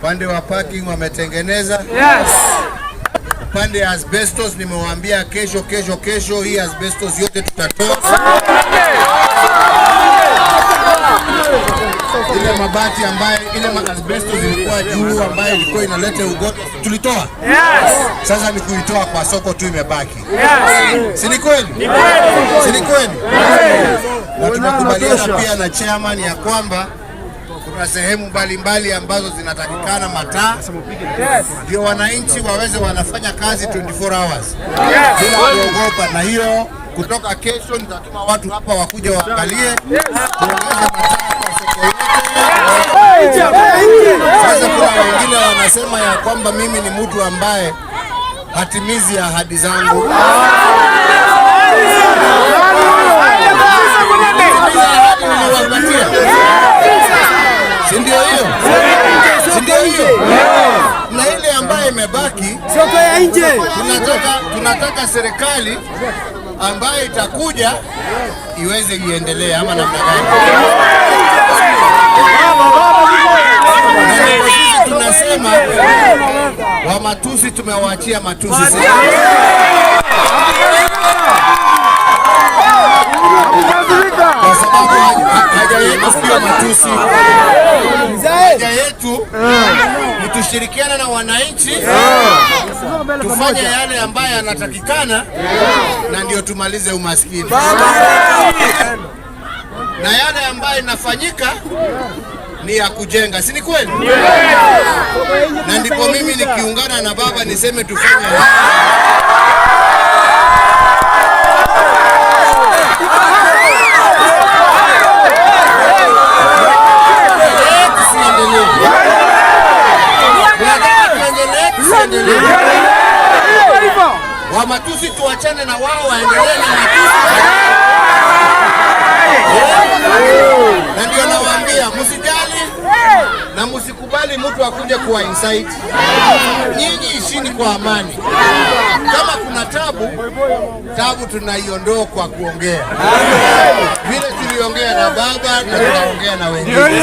Upande wa parking wametengeneza. Upande ya asbestos nimewaambia kesho hii asbestos yote tutatoa. Ile mabati ambaye ile asbestos ilikuwa juu ambaye ilikuwa inaleta ugonjwa tulitoa. Sasa ni kuitoa kwa soko tu imebaki. Si ni kweli? Si ni kweli? Na tumekubaliana pia na chairman ya kwamba kuna sehemu mbalimbali ambazo zinatakikana mataa ndio wananchi waweze wanafanya kazi 24 hours bila kuogopa. Na hiyo kutoka kesho nitatuma watu hapa wakuja waangalie kuongeza mataa kwa soko yote. Sasa kuna wengine wanasema ya kwamba mimi ni mtu ambaye hatimizi ahadi zangu. Si ndio hiyo? Si ndio hiyo? Na ile ambaye imebaki soko ya nje tunataka serikali ambaye itakuja iweze iendelee ama namna gani? Sisi tunasema wa matusi tumewaachia matusi. Kwa sababu haja yetu sio matusi. Haja yetu ni tushirikiane na wananchi tufanye yale ambayo yanatakikana na ndio tumalize umaskini. Na yale ambayo inafanyika ni ya kujenga, si ni kweli? Na ndipo mimi nikiungana na baba niseme tufanye wa matusi tuachane na wao waendelee na matusi. Na ndio nawaambia msijali na msikubali mtu akuje kuwa insight. Nyinyi ishini kwa amani. Kama kuna tabu tunaiondoa kwa kuongea. Vile tuliongea na baba na tunaongea na wengine.